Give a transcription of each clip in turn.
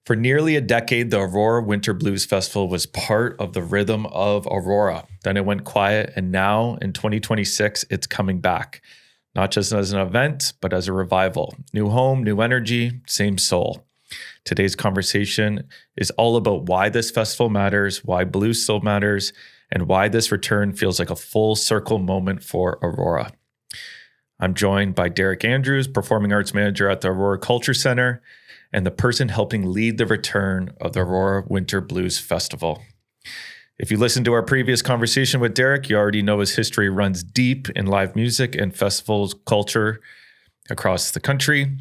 For nearly a decade, the Aurora Winter Blues Festival was part of the rhythm of Aurora. Then it went quiet, and now in 2026, it's coming back. Not just as an event, but as a revival. New home, new energy, same soul. Today's conversation is all about why this festival matters, why blues still matters, and why this return feels like a full circle moment for Aurora. I'm joined by Derek Andrews, Performing Arts Manager at the Aurora Culture Center, and the person helping lead the return of the Aurora Winter Blues Festival. If you listened to our previous conversation with Derek, you already know his history runs deep in live music and festivals culture across the country.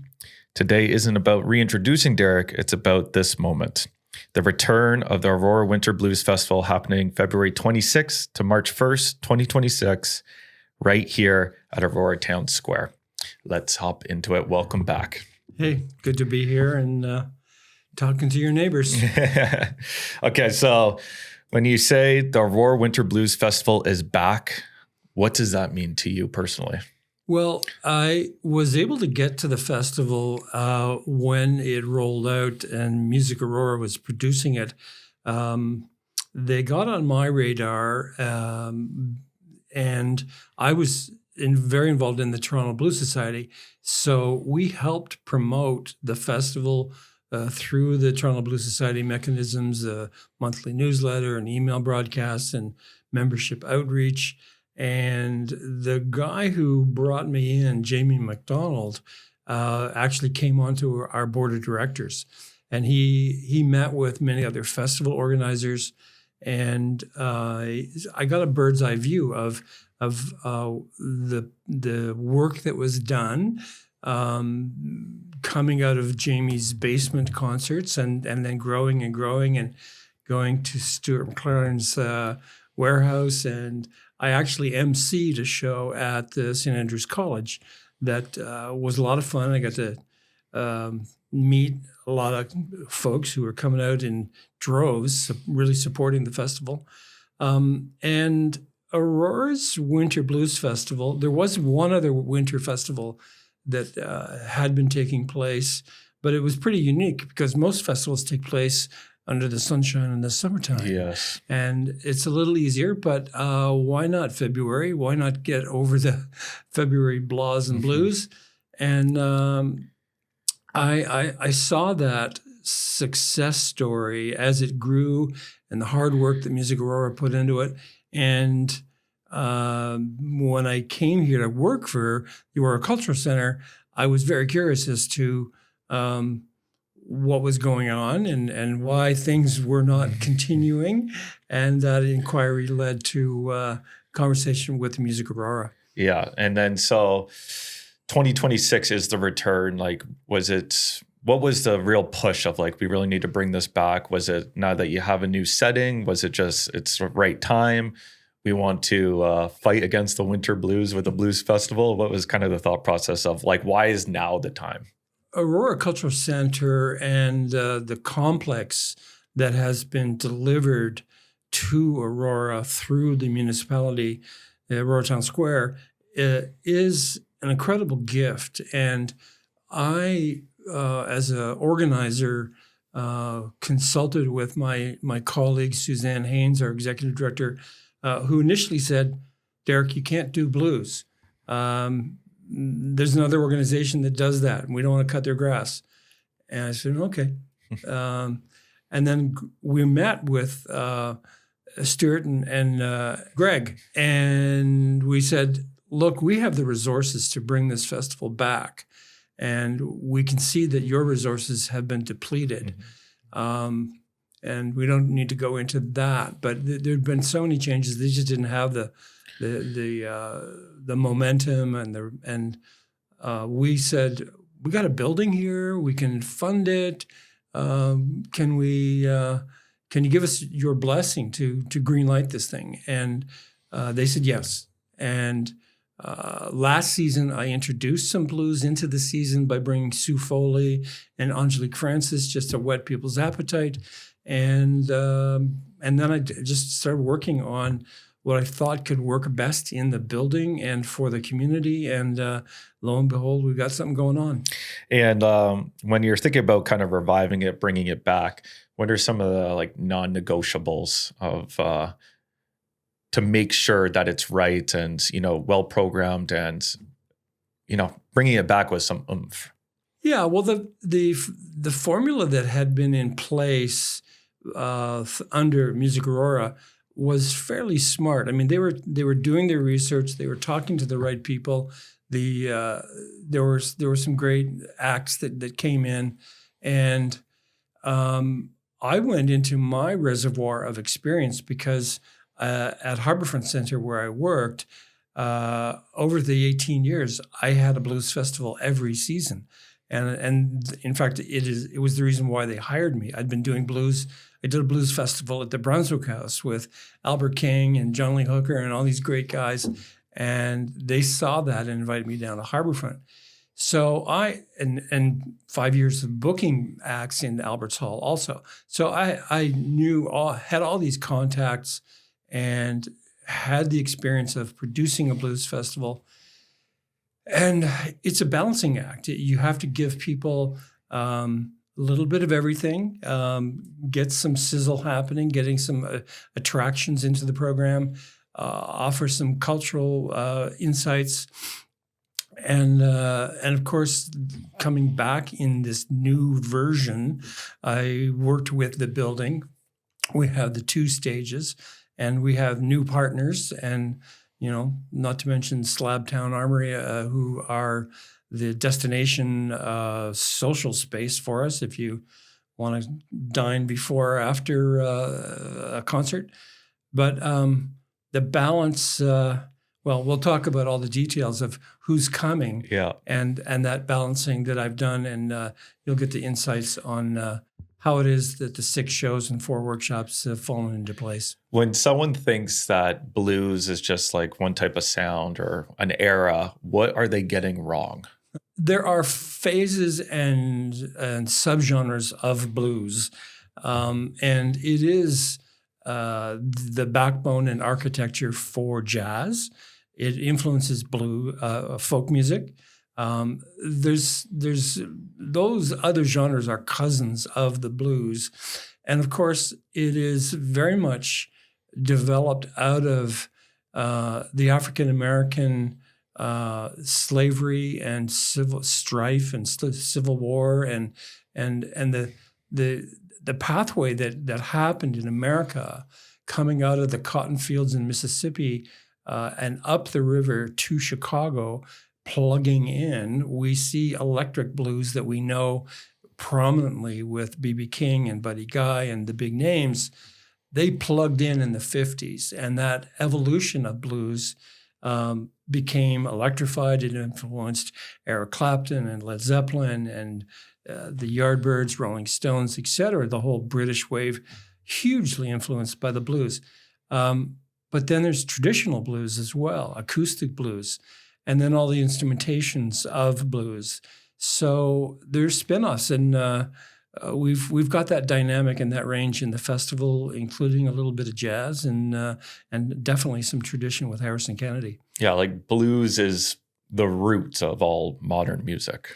Today isn't about reintroducing Derek, it's about this moment. The return of the Aurora Winter Blues Festival happening February 26th to March 1st, 2026, right here at Aurora Town Square. Let's hop into it. Welcome back. Hey, good to be here and talking to your neighbors. Okay, so when you say the Aurora Winter Blues Festival is back, what does that mean to you personally? Well, I was able to get to the festival when it rolled out and Music Aurora was producing it. They got on my radar and I was very involved in the Toronto Blues Society. So we helped promote the festival through the Toronto Blues Society mechanisms, a monthly newsletter, an email broadcast, and membership outreach. And the guy who brought me in, Jamie McDonald, actually came onto our board of directors. And he met with many other festival organizers. And I got a bird's eye view of the work that was done coming out of Jamie's basement concerts and then growing and going to Stuart McLaren's warehouse. And I actually emceed a show at the St. Andrews College that was a lot of fun. I got to meet a lot of folks who were coming out in droves, really supporting the festival. And Aurora's Winter Blues Festival, there was one other winter festival that had been taking place, but it was pretty unique because most festivals take place under the sunshine in the summertime. Yes. And it's a little easier, but why not February? Why not get over the February blahs and blues? And I saw that success story as it grew and the hard work that Music Aurora put into it. And when I came here to work for the Aurora Cultural Center, I was very curious as to what was going on and why things were not continuing. And that inquiry led to conversation with Music Aurora. Yeah. And then so 2026 is the return. Like, what was the real push of like, we really need to bring this back? Was it now that you have a new setting? Was it just, it's the right time? We want to fight against the winter blues with the blues festival? What was kind of the thought process of like, why is now the time? Aurora Cultural Center and the complex that has been delivered to Aurora through the municipality, Aurora Town Square, is an incredible gift. And I, as an organizer, consulted with my colleague, Suzanne Haynes, our executive director, who initially said, Derek, you can't do blues. There's another organization that does that, and we don't want to cut their grass. And I said, okay. And then we met with Stuart and Greg, and we said, look, we have the resources to bring this festival back, and we can see that your resources have been depleted. Mm-hmm. And we don't need to go into that, but there have been so many changes. They just didn't have the momentum and we said, we got a building here, we can fund it. Can you give us your blessing to green light this thing? And they said yes. And last season, I introduced some blues into the season by bringing Sue Foley and Angelique Francis just to whet people's appetite. And then I just started working on what I thought could work best in the building and for the community. And lo and behold, we've got something going on. And when you're thinking about kind of reviving it, bringing it back, what are some of the like non-negotiables of to make sure that it's right and, well programmed and, bringing it back with some oomph? Yeah, well, the formula that had been in place under Music Aurora was fairly smart. I mean, they were doing their research. They were talking to the right people. There were some great acts that came in, and I went into my reservoir of experience because at Harbourfront Centre where I worked over the 18 years, I had a blues festival every season. And in fact, it was the reason why they hired me. I'd been doing blues. I did a blues festival at the Brunswick House with Albert King and John Lee Hooker and all these great guys. And they saw that and invited me down to Harbourfront. So and 5 years of booking acts in Albert's Hall also. So I had all these contacts and had the experience of producing a blues festival. And it's a balancing act. You have to give people a little bit of everything, get some sizzle happening, getting some attractions into the program, offer some cultural insights. And of course, coming back in this new version, I worked with the building. We have the 2 stages, and we have new partners, and not to mention Slabtown Armory, who are the destination social space for us if you want to dine before or after a concert. But the balance, we'll talk about all the details of who's coming and that balancing that I've done, and you'll get the insights on how it is that the 6 shows and 4 workshops have fallen into place. When someone thinks that blues is just like one type of sound or an era, what are they getting wrong? There are phases and subgenres of blues, and it is the backbone and architecture for jazz. It influences folk music. There's those other genres are cousins of the blues, and of course it is very much developed out of the African American slavery and civil strife and civil war and the pathway that happened in America coming out of the cotton fields in Mississippi and up the river to Chicago. Plugging in, we see electric blues that we know prominently with B.B. King and Buddy Guy and the big names. They plugged in the 50s, and that evolution of blues became electrified. It influenced Eric Clapton and Led Zeppelin and the Yardbirds, Rolling Stones, etc. The whole British wave, hugely influenced by the blues. But then there's traditional blues as well, acoustic blues, and then all the instrumentations of blues. So there's spin-offs, and we've got that dynamic and that range in the festival, including a little bit of jazz and definitely some tradition with Harrison Kennedy. Yeah, like blues is the roots of all modern music.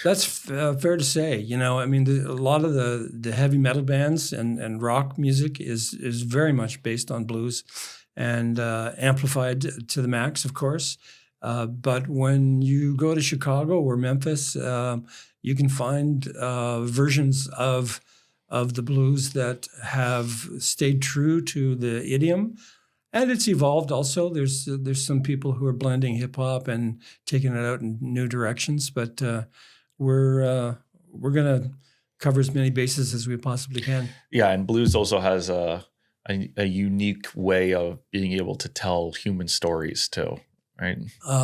That's fair to say. I mean, a lot of the heavy metal bands and rock music is very much based on blues and amplified to the max, of course. But when you go to Chicago or Memphis, you can find versions of the blues that have stayed true to the idiom, and it's evolved. Also, there's some people who are blending hip hop and taking it out in new directions. But we're gonna cover as many bases as we possibly can. Yeah, and blues also has a unique way of being able to tell human stories too. Right.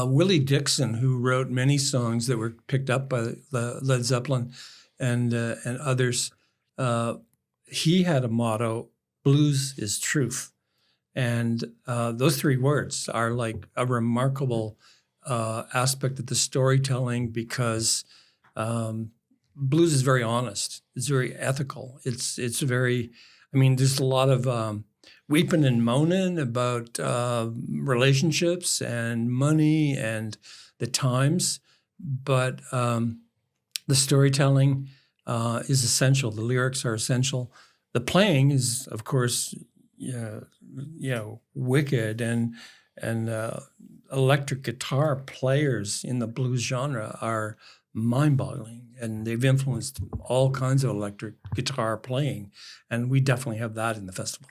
Willie Dixon, who wrote many songs that were picked up by Led Zeppelin and others, he had a motto: "Blues is truth," and those 3 words are like a remarkable aspect of the storytelling because blues is very honest. It's very ethical. It's very. I mean, there's a lot of weeping and moaning about relationships and money and the times, but the storytelling is essential. The lyrics are essential. The playing is, of course, wicked, and electric guitar players in the blues genre are mind-boggling, and they've influenced all kinds of electric guitar playing, and we definitely have that in the festival.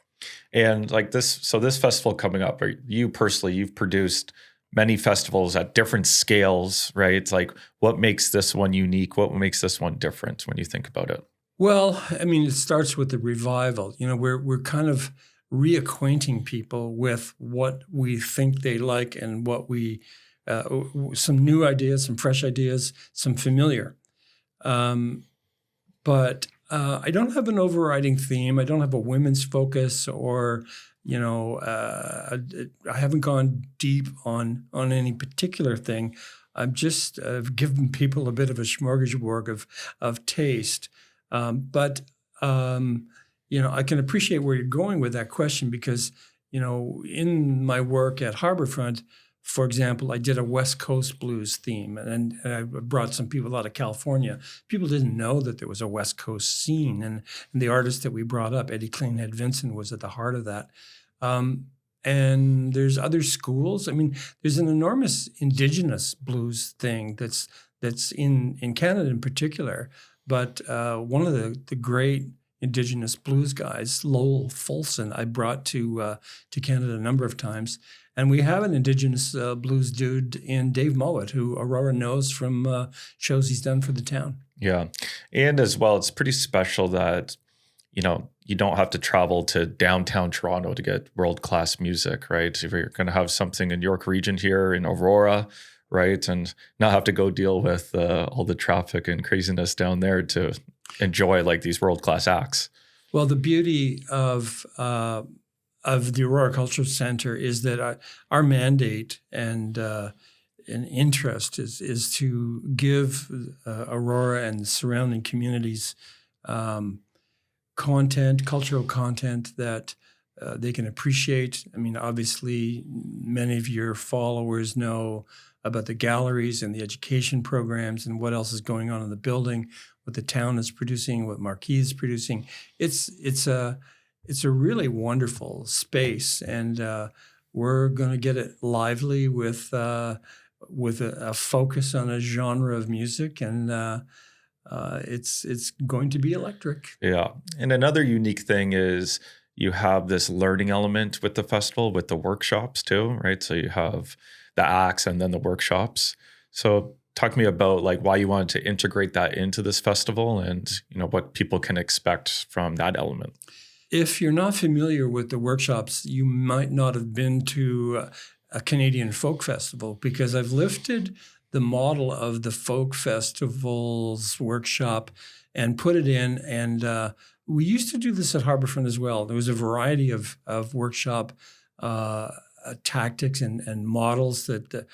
And like this festival coming up, or you personally, you've produced many festivals at different scales, right? It's like, what makes this one unique? What makes this one different when you think about it? Well, I mean, it starts with the revival. We're kind of reacquainting people with what we think they like and what we some new ideas, some fresh ideas, some familiar. But I don't have an overriding theme. I don't have a women's focus, or I haven't gone deep on any particular thing. I'm just giving people a bit of a smorgasbord of taste. But I can appreciate where you're going with that question, because in my work at Harbourfront, for example, I did a West Coast blues theme, and I brought some people out of California. People didn't know that there was a West Coast scene, and the artist that we brought up, Eddie Cleanhead Vincent, was at the heart of that. And there's other schools. I mean, there's an enormous Indigenous blues thing that's in Canada in particular. But one of the great Indigenous blues guys, Lowell Folsom, I brought to Canada a number of times. And we have an Indigenous blues dude in Dave Mowat, who Aurora knows from shows he's done for the town. Yeah. And as well, it's pretty special that, you don't have to travel to downtown Toronto to get world-class music, right? If you're going to have something in York Region here in Aurora, right, and not have to go deal with all the traffic and craziness down there to enjoy like these world-class acts. Well, the beauty of the Aurora Cultural Center is that our mandate and interest is to give Aurora and the surrounding communities cultural content that they can appreciate. I mean, obviously, many of your followers know about the galleries and the education programs and what else is going on in the building, what the town is producing, what Marquis is producing. It's a really wonderful space, and we're going to get it lively with a focus on a genre of music, and it's going to be electric. Yeah. And another unique thing is you have this learning element with the festival, with the workshops too, right? So you have the acts and then the workshops. So talk to me about like why you wanted to integrate that into this festival, and what people can expect from that element. If you're not familiar with the workshops, you might not have been to a Canadian folk festival, because I've lifted the model of the folk festival's workshop and put it in. And we used to do this at Harbourfront as well. There was a variety of workshop tactics and models that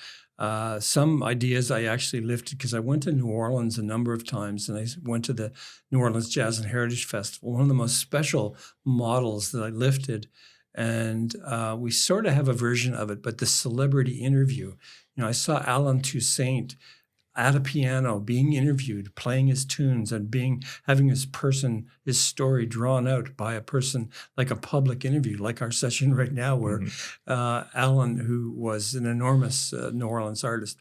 some ideas I actually lifted, because I went to New Orleans a number of times, and I went to the New Orleans Jazz and Heritage Festival, one of the most special models that I lifted. And we sort of have a version of it, but the celebrity interview. I saw Alan Toussaint at a piano being interviewed, playing his tunes, and having his story drawn out by a person, like a public interview, like our session right now, where Alan, who was an enormous New Orleans artist.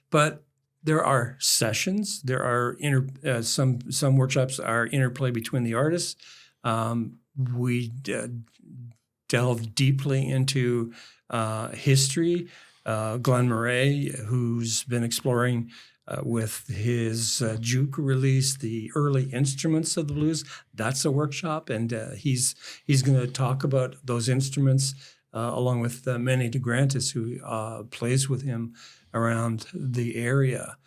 But there are sessions. There are some workshops are interplay between the artists. We delve deeply into history. Glenn Murray, who's been exploring with his Juke release, the early instruments of the blues, that's a workshop, and he's going to talk about those instruments along with Manny DeGrantis, who plays with him around the area.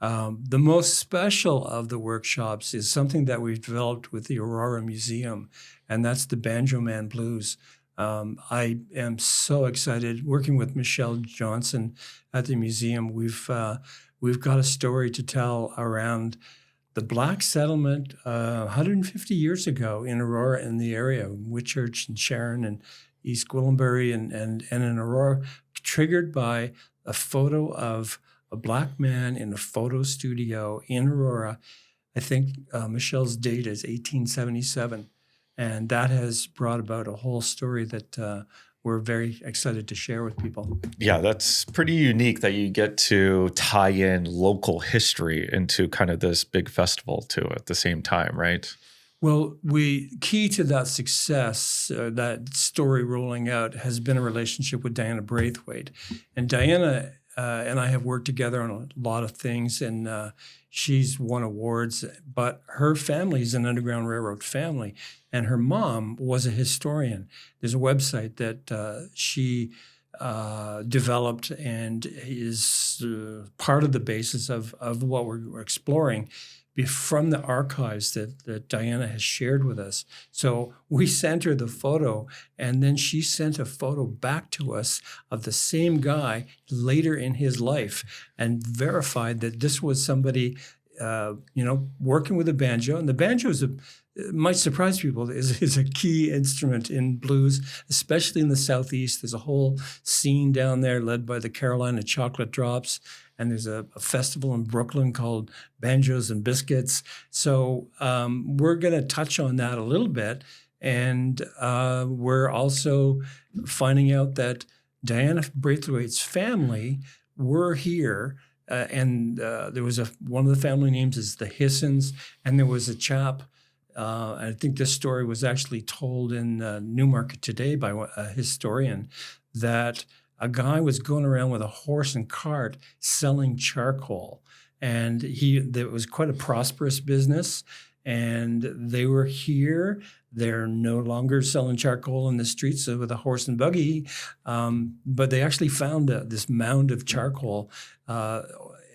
The most special of the workshops is something that we've developed with the Aurora Museum, and that's the Banjo Man Blues. I am so excited working with Michelle Johnson at the museum. We've got a story to tell around the black settlement 150 years ago in Aurora, in the area, Whitchurch and Sharon and East Gwillimbury and in Aurora, triggered by a photo of a black man in a photo studio in Aurora. I think Michelle's date is 1877. And that has brought about a whole story that we're very excited to share with people. Yeah, that's pretty unique that you get to tie in local history into kind of this big festival too at the same time, right? Well, key to that success, that story rolling out, has been a relationship with Diana Braithwaite. And Diana and I have worked together on a lot of things, and she's won awards, but her family is an Underground Railroad family, and her mom was a historian. There's a website that she developed and is part of the basis of what we're exploring from the archives that Diana has shared with us. So we sent her the photo, and then she sent a photo back to us of the same guy later in his life and verified that this was somebody, working with a banjo. And the banjo might surprise people, is a key instrument in blues, especially in the Southeast. There's a whole scene down there led by the Carolina Chocolate Drops. And there's a festival in Brooklyn called Banjos and Biscuits. So we're going to touch on that a little bit. And we're also finding out that Diana Braithwaite's family were here. And there was one of the family names is the Hissons. And there was a chap, I think this story was actually told in Newmarket Today by a historian, that a guy was going around with a horse and cart selling charcoal. And it was quite a prosperous business. And they were here. They're no longer selling charcoal in the streets with a horse and buggy. But they actually found this mound of charcoal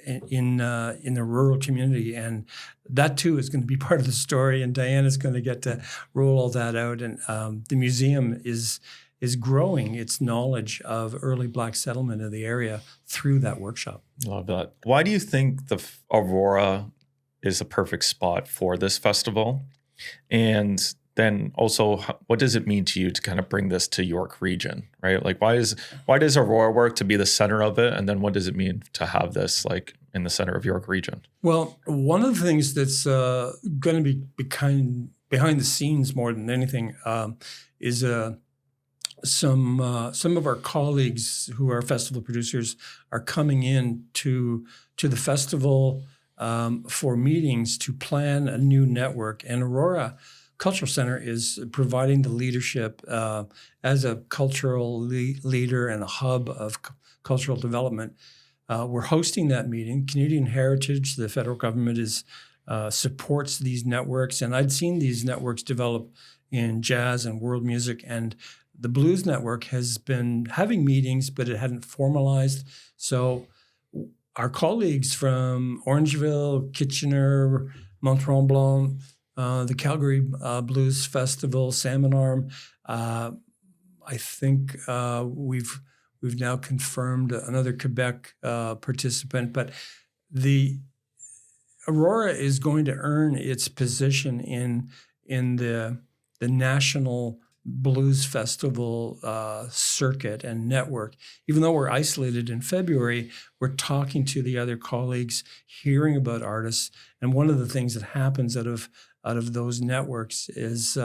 in the rural community. And that too is going to be part of the story. And Diana's going to get to roll all that out. And the museum is growing its knowledge of early black settlement in the area through that workshop. Love that. Why do you think the Aurora is a perfect spot for this festival? And then also, what does it mean to you to kind of bring this to York region, right? Like, why does Aurora work to be the center of it? And then what does it mean to have this like in the center of York region? Well, one of the things that's going to be behind the scenes more than anything is some of our colleagues who are festival producers are coming in to the festival for meetings to plan a new network. And Aurora Cultural Center is providing the leadership as a cultural leader and a hub of cultural development. We're hosting that meeting. Canadian Heritage, the federal government, supports these networks. And I'd seen these networks develop in jazz and world music, and the Blues Network has been having meetings, but it hadn't formalized. So our colleagues from Orangeville, Kitchener, Mont Tremblant, the Calgary Blues Festival, Salmon Arm, I think we've now confirmed another Quebec participant. But the Aurora is going to earn its position in the national Blues Festival circuit and network. Even though we're isolated in February, we're talking to the other colleagues, hearing about artists. And one of the things that happens out of those networks is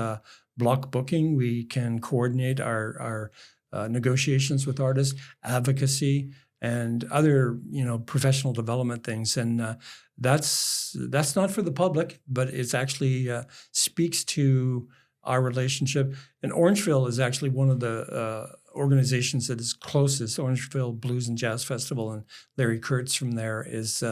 block booking. We can coordinate our negotiations with artists, advocacy, and other professional development things. And that's not for the public, but it's actually speaks to our relationship. And Orangeville is actually one of the organizations that is closest. Orangeville Blues and Jazz Festival, and Larry Kurtz from there is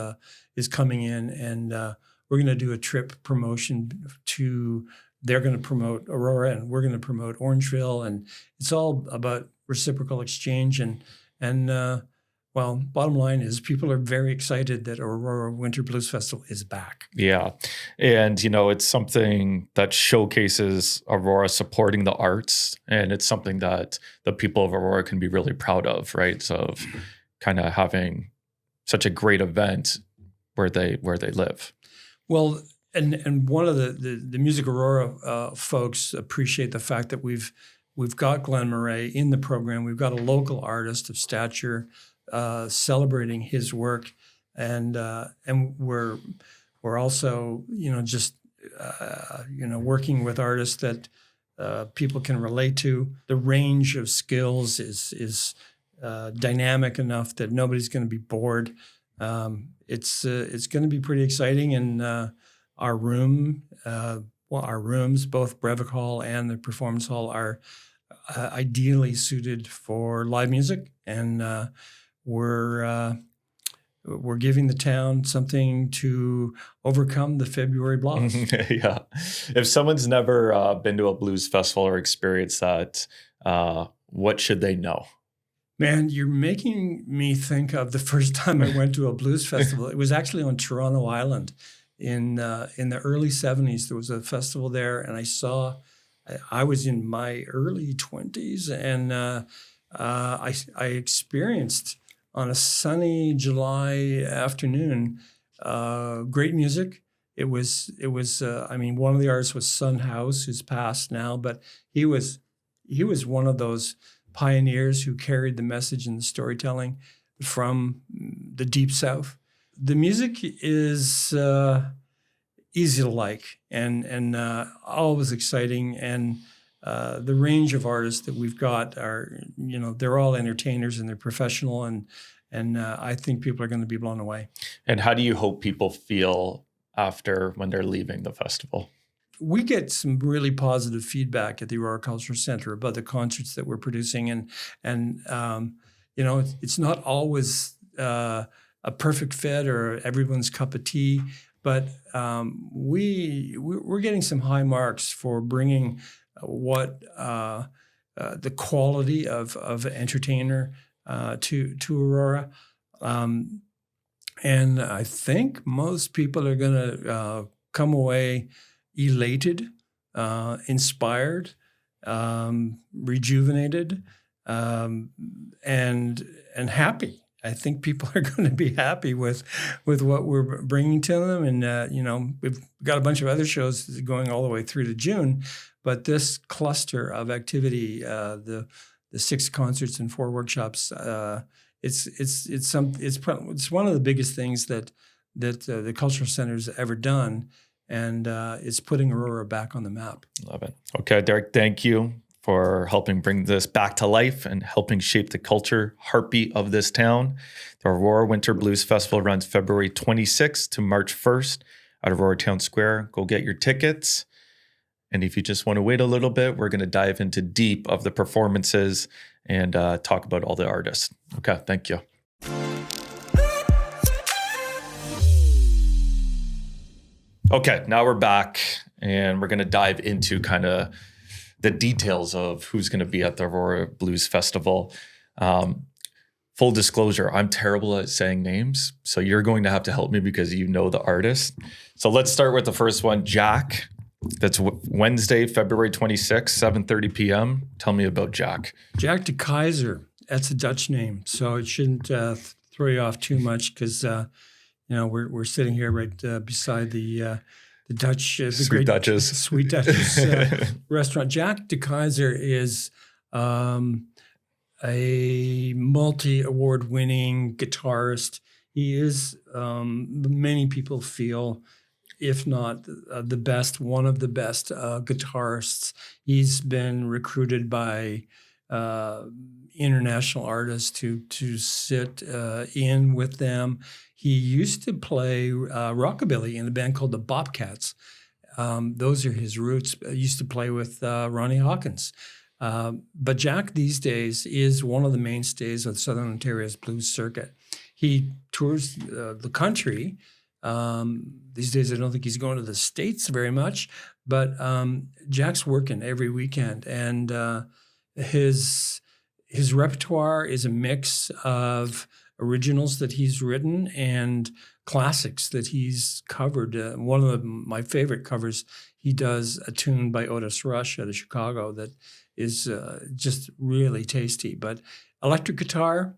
coming in, and we're going to do a trip promotion to. They're going to promote Aurora, and we're going to promote Orangeville, and it's all about reciprocal exchange. And well, bottom line is people are very excited that Aurora Winter Blues Festival is back. Yeah. And, it's something that showcases Aurora supporting the arts. And it's something that the people of Aurora can be really proud of, right? So of kind of having such a great event where they live. Well, And one of the Music Aurora folks appreciate the fact that we've got Glenn Murray in the program. We've got a local artist of stature celebrating his work, and we're also just working with artists that people can relate to. The range of skills is dynamic enough that nobody's going to be bored. It's going to be pretty exciting, and our rooms, both Breivik Hall and the Performance Hall, are ideally suited for live music, and we're giving the town something to overcome the February blocks. Yeah. If someone's never been to a blues festival or experienced that, what should they know? Man, you're making me think of the first time I went to a blues festival. It was actually on Toronto Island in the early 70s. There was a festival there, and I was in my early 20s, and I experienced on a sunny July afternoon great music. It was one of the artists was Son House, who's passed now, but he was one of those pioneers who carried the message and the storytelling from the Deep South. The music is easy to like and always exciting, and the range of artists that we've got are, they're all entertainers and they're professional, and I think people are going to be blown away. And how do you hope people feel after when they're leaving the festival? We get some really positive feedback at the Aurora Cultural Center about the concerts that we're producing, and it's not always a perfect fit or everyone's cup of tea, but we're getting some high marks for bringing what the quality of entertainer to Aurora, and I think most people are going to come away elated, inspired, rejuvenated, and happy. I think people are going to be happy with what we're bringing to them, and we've got a bunch of other shows going all the way through to June, but this cluster of activity, the 6 concerts and 4 workshops, it's one of the biggest things that the Cultural Center's ever done. And it's putting Aurora back on the map. Love it. Okay, Derek, thank you for helping bring this back to life and helping shape the culture heartbeat of this town. The Aurora Winter Blues Festival runs February 26th to March 1st at Aurora Town Square. Go get your tickets. And if you just want to wait a little bit, we're going to dive into deep of the performances and talk about all the artists. Okay, thank you. Okay, now we're back and we're going to dive into kind of the details of who's going to be at the Aurora Blues Festival. Full disclosure, I'm terrible at saying names, so you're going to have to help me because you know the artist. So let's start with the first one, Jack. That's Wednesday, February 26th, 7:30 p.m. Tell me about Jack. Jack de Keyser, that's a Dutch name, so it shouldn't throw you off too much because we're sitting here right beside the Dutch, the Sweet great Duchess. Sweet Duchess restaurant. Jack de Keyser is a multi-award-winning guitarist. He is, many people feel, if not the best, one of the best guitarists. He's been recruited by international artists to sit in with them. He used to play rockabilly in a band called the Bobcats. Those are his roots. He used to play with Ronnie Hawkins. But Jack these days is one of the mainstays of Southern Ontario's blues circuit. He tours the country. These days, I don't think he's going to the States very much, but Jack's working every weekend, and his repertoire is a mix of originals that he's written and classics that he's covered. One of my favorite covers, he does a tune by Otis Rush out of Chicago that is just really tasty. But electric guitar,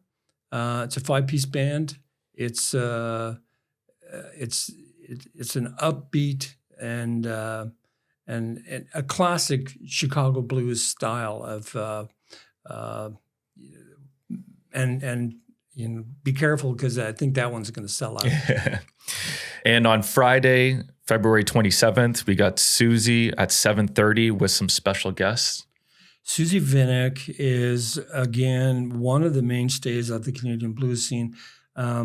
it's a 5-piece band. It's an upbeat, and a classic Chicago blues style of and be careful because I think that one's going to sell out. And on Friday, February 27th, we got Susie at 7:30 with some special guests. Susie Vinnick is, again, one of the mainstays of the Canadian blues scene, a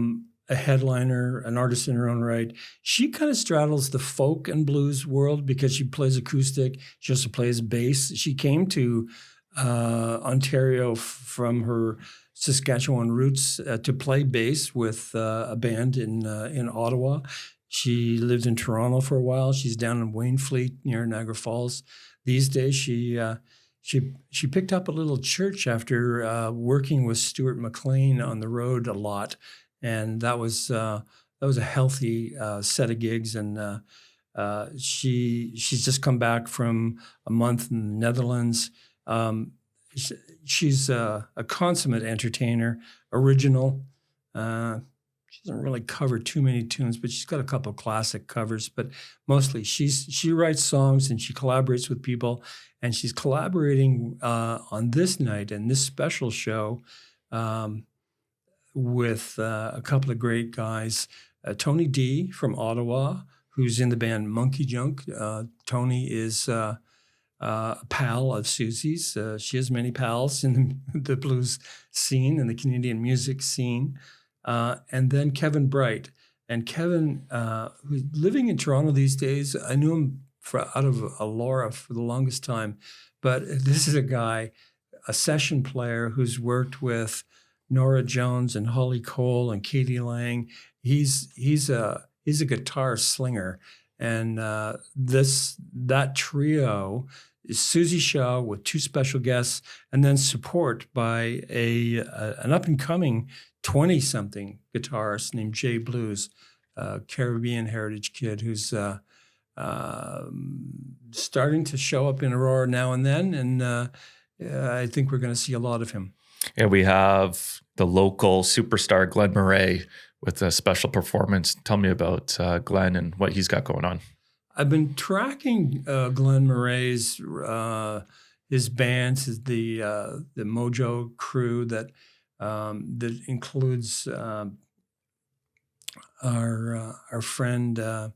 headliner, an artist in her own right. She kind of straddles the folk and blues world because she plays acoustic. She also plays bass. She came to Ontario from her Saskatchewan roots to play bass with a band in Ottawa. She lived in Toronto for a while. She's down in Wainfleet near Niagara Falls. These days, she picked up a little church after working with Stuart McLean on the road a lot, and that was a healthy set of gigs. And she's just come back from a month in the Netherlands. She's a consummate entertainer, original. She doesn't really cover too many tunes, but she's got a couple of classic covers. But mostly, she writes songs and she collaborates with people. And she's collaborating on this night and this special show with a couple of great guys. Tony D from Ottawa, who's in the band Monkey Junk. Tony is a pal of Susie's. She has many pals in the blues scene and the Canadian music scene. And then Kevin Bright. And Kevin, who's living in Toronto these days, I knew him out of Aurora for the longest time. But this is a guy, a session player who's worked with Nora Jones and Holly Cole and Katie Lang. He's a guitar slinger. And that trio is Susie Shaw with two special guests, and then support by an up-and-coming 20-something guitarist named Jay Blues, Caribbean heritage kid who's starting to show up in Aurora now and then, and I think we're going to see a lot of him. Yeah, we have the local superstar Glenn Murray with a special performance. Tell me about Glenn and what he's got going on. I've been tracking Glenn Murray's his bands, the Mojo crew that includes our friend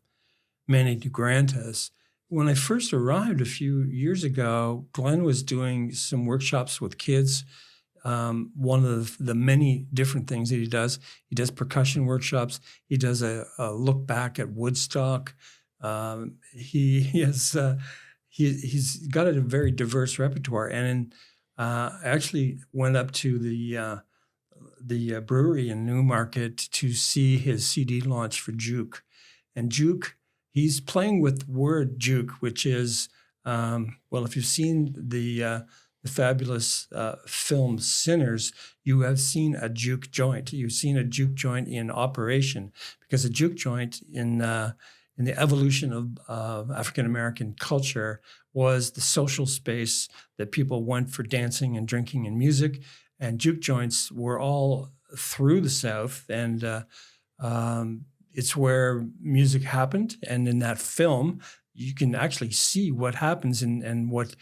Manny DeGrantis. When I first arrived a few years ago, Glenn was doing some workshops with kids. One of the many different things that he does percussion workshops. He does a look back at Woodstock. He's got a very diverse repertoire. And I actually went up to the brewery in Newmarket to see his CD launch for Juke. And Juke, he's playing with word juke, which is, if you've seen the fabulous film Sinners, you have seen a juke joint. You've seen a juke joint in operation, because a juke joint in the evolution of African-American culture was the social space that people went for dancing and drinking and music. And juke joints were all through the South, and it's where music happened. And in that film, you can actually see what happens, and what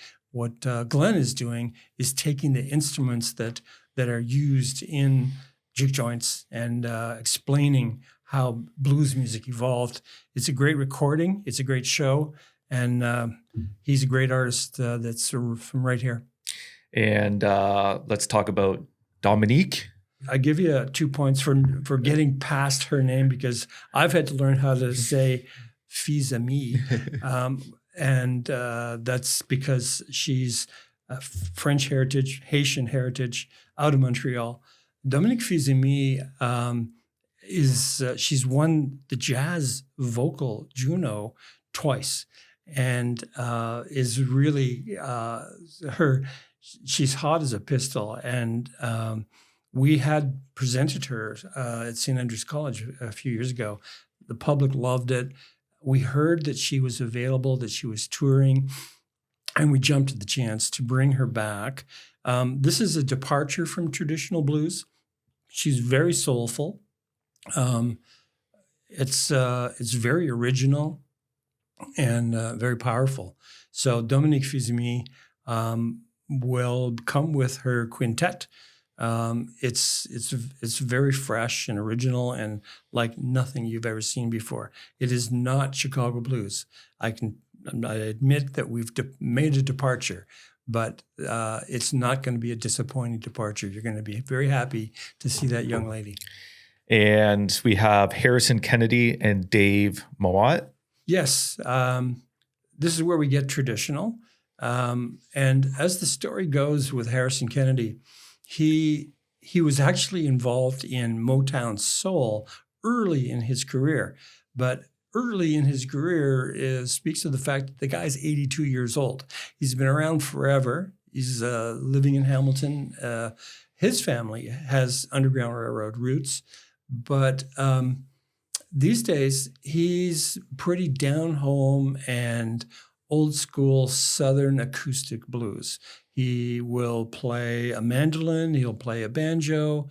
Glenn is doing is taking the instruments that are used in juke joints and explaining how blues music evolved. It's a great recording. It's a great show. And he's a great artist that's from right here. And let's talk about Dominique. I give you 2 points for getting past her name, because I've had to learn how to say fils ami. And that's because she's French heritage, Haitian heritage, out of Montreal. Dominique Fils-Aimé she's won the Jazz Vocal Juno twice, and is really she's hot as a pistol. And we had presented her at St. Andrews College a few years ago. The public loved it. We heard that she was available, that she was touring, and we jumped at the chance to bring her back. This is a departure from traditional blues. She's very soulful. It's very original. and very powerful. So Dominique Fils-Aimé will come with her quintet. It's very fresh and original and like nothing you've ever seen before. It is not Chicago blues. I admit that we've made a departure, but it's not going to be a disappointing departure. You're going to be very happy to see that young lady. And we have Harrison Kennedy and Dave Mowat. Yes, this is where we get traditional. And as the story goes with Harrison Kennedy, he was actually involved in Motown soul early in his career. But early in his career speaks of the fact that the guy's 82 years old. He's been around forever. He's living in Hamilton. His family has Underground Railroad roots. But these days, he's pretty down home and old school Southern acoustic blues. He will play a mandolin, he'll play a banjo,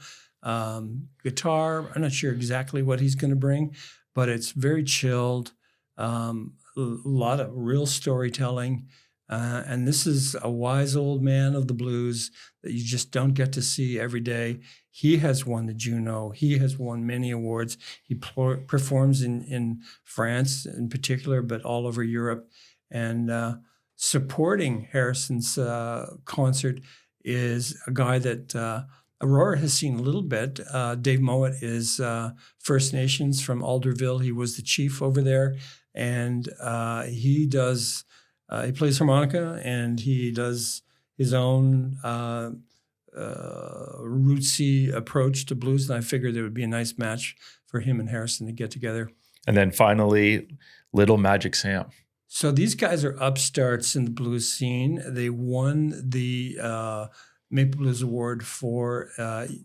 guitar. I'm not sure exactly what he's going to bring, but it's very chilled, a lot of real storytelling. And this is a wise old man of the blues that you just don't get to see every day. He has won the Juno. He has won many awards. He performs in France in particular, but all over Europe. And supporting Harrison's concert is a guy that Aurora has seen a little bit. Dave Mowat is First Nations from Alderville. He was the chief over there. And he plays harmonica, and he does his own rootsy approach to blues. And I figured it would be a nice match for him and Harrison to get together. And then finally, Little Magic Sam. So these guys are upstarts in the blues scene. They won the Maple Blues Award for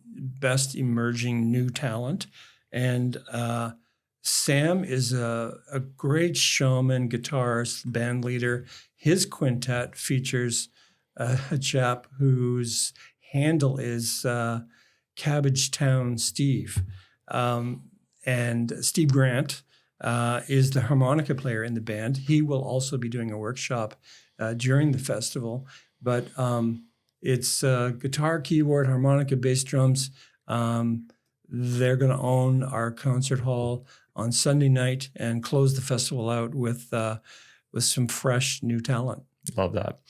Best Emerging New Talent. And Sam is a great showman, guitarist, band leader. His quintet features a chap whose handle is Cabbagetown Steve. And Steve Grant is the harmonica player in the band. He will also be doing a workshop during the festival. But it's guitar, keyboard, harmonica, bass drums. They're going to own our concert hall on Sunday night and close the festival out with some fresh new talent. Love that.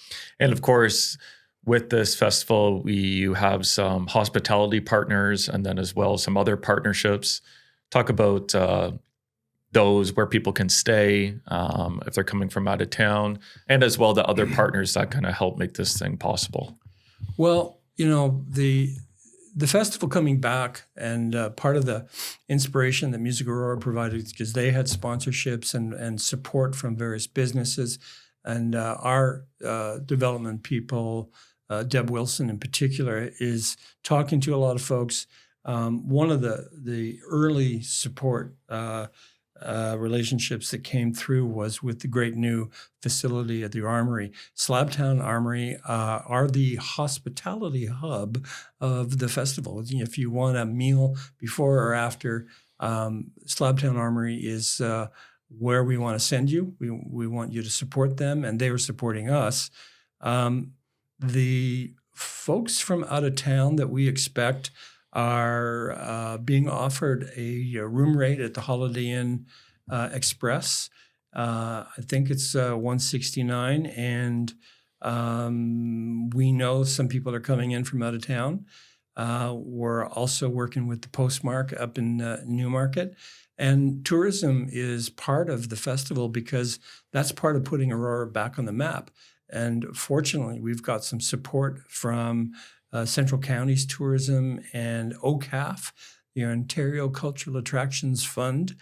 And of course, with this festival, you have some hospitality partners and then as well some other partnerships. Talk about those, where people can stay if they're coming from out of town, and as well the other partners that kind of help make this thing possible. Well, the festival coming back, and part of the inspiration that Music Aurora provided, because they had sponsorships and support from various businesses, and our development people, Deb Wilson in particular, is talking to a lot of folks. One of the early support relationships that came through was with the great new facility at the Armory. Slabtown Armory are the hospitality hub of the festival. If you want a meal before or after, Slabtown Armory is where we want to send you. We want you to support them, and they are supporting us. The folks from out of town that we expect are being offered a room rate at the Holiday Inn Express. I think it's $169, and we know some people are coming in from out of town. We're also working with the Postmark up in Newmarket. And tourism is part of the festival because that's part of putting Aurora back on the map. And fortunately, we've got some support from Central Counties Tourism and OCAF, the Ontario Cultural Attractions Fund.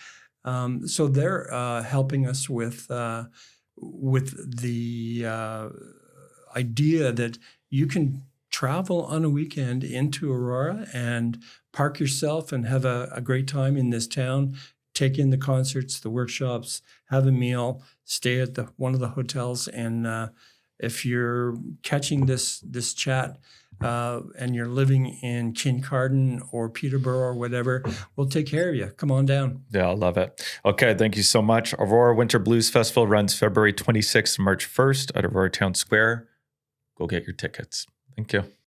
So they're helping us with the idea that you can travel on a weekend into Aurora and park yourself and have a great time in this town, take in the concerts, the workshops, have a meal, stay at one of the hotels. And if you're catching this chat and you're living in Kincardine or Peterborough or whatever, we'll take care of you. Come on down. Yeah, I love it. Okay, thank you so much. Aurora Winter Blues Festival runs February 26th to March 1st at Aurora Town Square. Go get your tickets. Thank you.